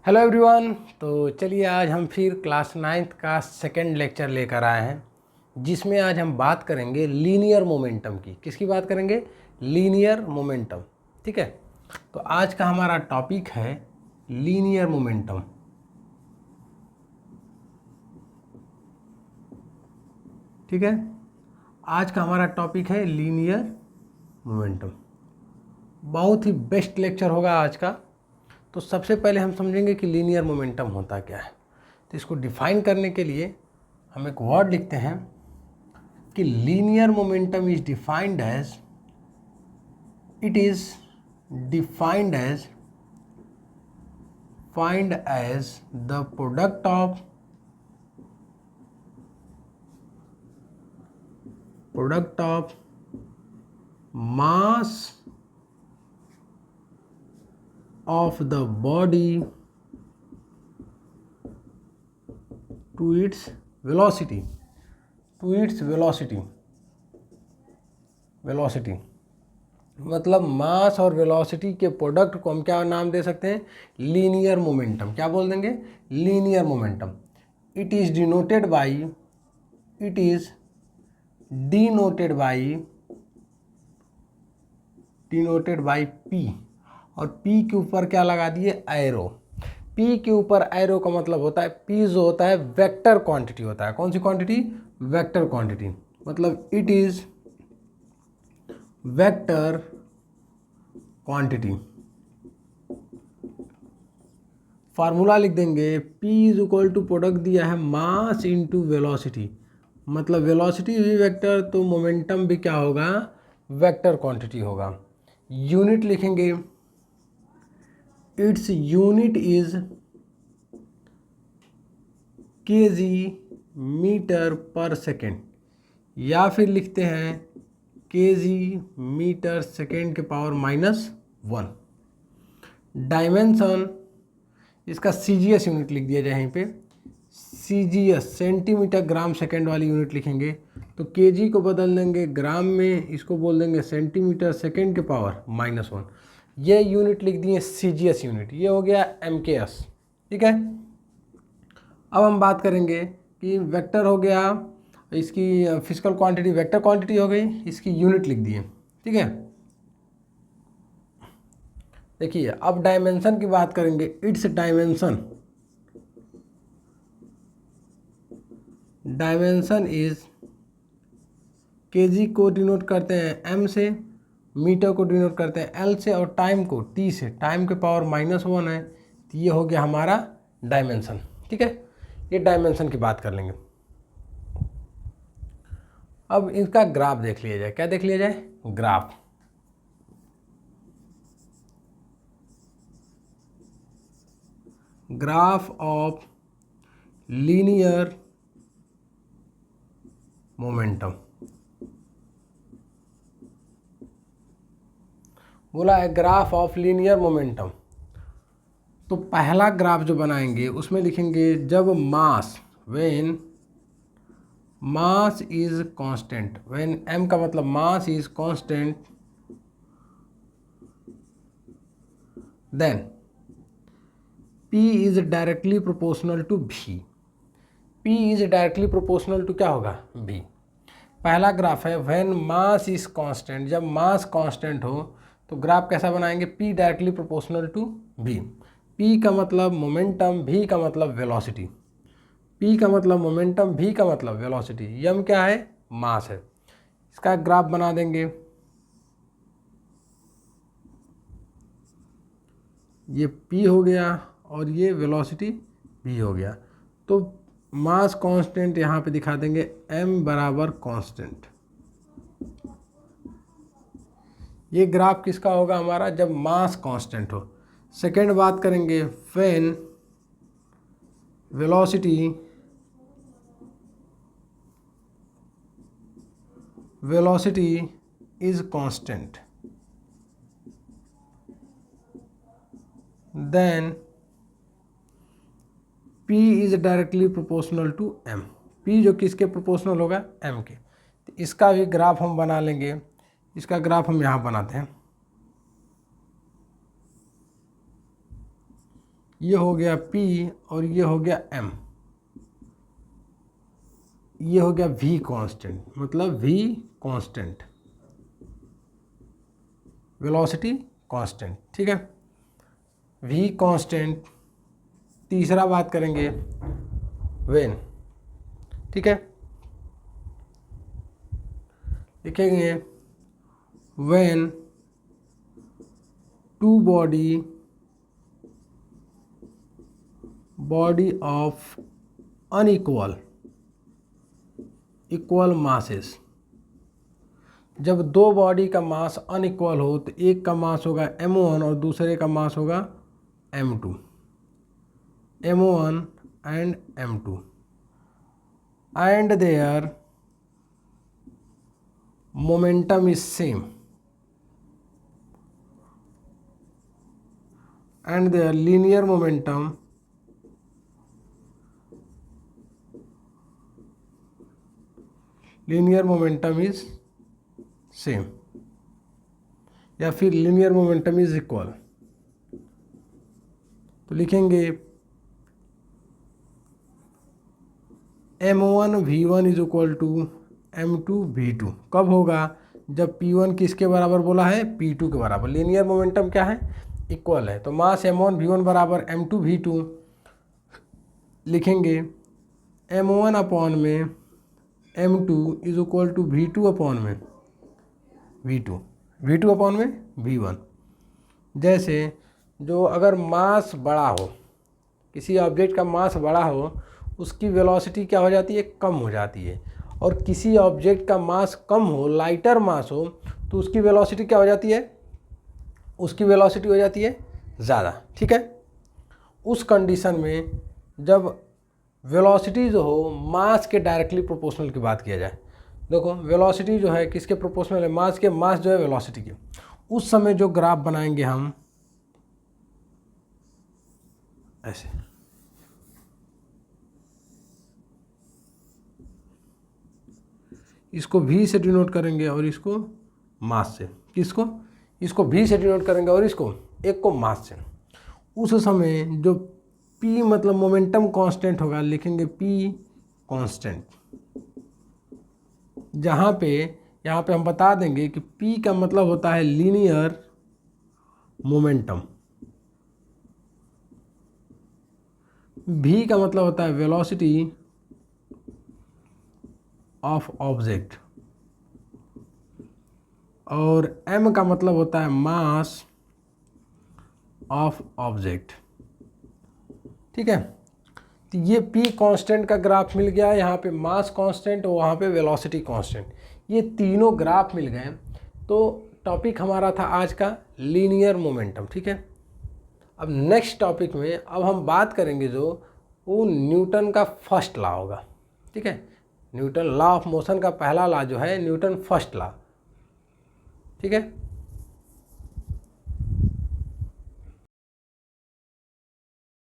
Hello everyone. तो चलिए आज हम फिर क्लास 9th का सेकंड लेक्चर लेकर आए हैं, जिसमें आज हम बात करेंगे लीनियर मोमेंटम की। किसकी बात करेंगे? Linear momentum. ठीक है, तो आज का हमारा टॉपिक है लीनियर मोमेंटम। ठीक है, आज का हमारा टॉपिक है लीनियर मोमेंटम। बहुत ही बेस्ट लेक्चर होगा आज का। तो सबसे पहले हम समझेंगे कि लीनियर मोमेंटम होता क्या है। तो इसको डिफाइन करने के लिए हम एक वर्ड लिखते हैं कि linear momentum is defined as the product of mass of the body to its velocity मतलब मास और वेलोसिटी के प्रोडक्ट को हम क्या नाम दे सकते हैं? Linear momentum. क्या बोल देंगे? Linear momentum. It is denoted by P, और P के ऊपर क्या लगा दिए? एरो। P के ऊपर एरो का मतलब होता है, P जो होता है वेक्टर क्वांटिटी होता है। कौन सी क्वांटिटी? Vector quantity. मतलब it is vector quantity. Formula लिख देंगे, P is equal to product दिया है मास इंटू वेलोसिटी। मतलब वेलोसिटी भी वेक्टर, तो मोमेंटम भी क्या होगा? वेक्टर क्वांटिटी होगा। यूनिट लिखेंगे, its unit is kg metre per second, या फिर लिखते हैं kg मीटर सेकेंड के पावर -1। डायमेंशन, इसका CGS यूनिट लिख दिया जाए यहीं पे। CGS सेंटीमीटर ग्राम सेकेंड वाली यूनिट लिखेंगे, तो kg को बदल देंगे ग्राम में, इसको बोल देंगे सेंटीमीटर सेकेंड के पावर -1। ये यूनिट लिख दिए CGS यूनिट। ये हो गया MKS। ठीक है, अब हम बात करेंगे कि वेक्टर हो गया, इसकी फिजिकल क्वांटिटी वेक्टर क्वांटिटी हो गई, इसकी यूनिट लिख दिए। ठीक है, देखिए अब डायमेंशन की बात करेंगे। इट्स डायमेंशन इज, kg को डिनोट करते हैं m से, मीटर को डिनोट करते हैं l से, और टाइम को t से। टाइम के पावर -1 है, तो ये हो गया हमारा डायमेंशन। ठीक है, ये डायमेंशन की बात कर लेंगे। अब इसका ग्राफ देख लिया जाए। क्या देख लिया जाए? Graph of linear momentum. बोला है ग्राफ ऑफ लीनियर मोमेंटम। तो पहला ग्राफ जो बनाएंगे उसमें लिखेंगे जब when mass is constant, when m का मतलब mass is constant, then P is directly proportional to V। P is directly proportional to क्या होगा? V। पहला ग्राफ है व्हेन मास इज कांस्टेंट। जब मास कांस्टेंट हो तो ग्राफ कैसा बनाएंगे? P directly proportional to V। P का मतलब मोमेंटम, V का मतलब वेलोसिटी। P का मतलब मोमेंटम, V का मतलब वेलोसिटी। m क्या है? मास है। इसका ग्राफ बना देंगे। ये P हो गया और ये वेलोसिटी V हो गया। तो मास कांस्टेंट यहाँ पे दिखा देंगे, m बराबर कांस्टेंट। ये ग्राफ किसका होगा हमारा? जब मास कांस्टेंट हो। सेकेंड बात करेंगे, when velocity is constant, then P is directly proportional to M। P जो किसके प्रोपोर्शनल होगा? M के। तो इसका भी ग्राफ हम बना लेंगे। इसका ग्राफ हम यहाँ बनाते हैं। ये हो गया P और ये हो गया M, ये हो गया V कांस्टेंट, मतलब V कांस्टेंट, वेलोसिटी कांस्टेंट, ठीक है, V कांस्टेंट। तीसरा बात करेंगे व्हेन, ठीक है, लिखेंगे when two body of unequal equal masses, जब दो बॉडी का मास अनइक्वल हो तो एक का मास होगा m1 और दूसरे का मास होगा m2, m1 and m2 and their momentum is same and their linear momentum is same, या फिर लीनियर मोमेंटम इज इक्वल। तो लिखेंगे m1 v1 is equal to m2 v2। कब होगा? जब p1 किसके बराबर बोला है? p2 के बराबर। लीनियर मोमेंटम क्या है? इक्वल है। तो मास m1 v1 बराबर m2 v2, लिखेंगे m1 अपॉन में m2 is equal to v2 upon में v2 अपॉन में v1। जैसे जो अगर मास बड़ा हो, किसी ऑब्जेक्ट का मास बड़ा हो, उसकी वेलोसिटी क्या हो जाती है? कम हो जाती है। और किसी ऑब्जेक्ट का मास कम हो, लाइटर मास हो, तो उसकी वेलोसिटी क्या हो जाती है? उसकी वेलोसिटी हो जाती है ज़्यादा, ठीक है। उस कंडीशन में जब वेलोसिटी जो हो मास के डायरेक्टली प्रोपोर्शनल की बात किया जाए, देखो वेलोसिटी जो है किसके प्रोपोर्शनल है? मास के। मास जो है वेलोसिटी के। उस समय जो ग्राफ बनाएंगे हम ऐसे, इसको v से डिनोट करेंगे और इसको मास से। किसको? इसको v से डिनोट करेंगे और इसको एक को मास से। उस समय जो p मतलब मोमेंटम कांस्टेंट होगा, लिखेंगे p कांस्टेंट। जहाँ पे यहाँ पे हम बता देंगे कि p का मतलब होता है लीनियर मोमेंटम, v का मतलब होता है वेलोसिटी ऑफ ऑब्जेक्ट, और m का मतलब होता है मास ऑफ ऑब्जेक्ट, ठीक है। तो ये p कांस्टेंट का ग्राफ मिल गया, यहाँ पे मास कांस्टेंट और वहाँ पे वेलोसिटी कांस्टेंट, ये तीनों ग्राफ मिल गए। तो टॉपिक हमारा था आज का लीनियर मोमेंटम, ठीक है। अब नेक्स्ट टॉपिक में अब हम बात करेंगे जो वो न्यूटन का फर्स्ट लॉ होगा, ठीक है। न्यूटन लॉ ऑफ मोशन का पहला लॉ जो है न्यूटन फर्स्ट लॉ, ठीक है।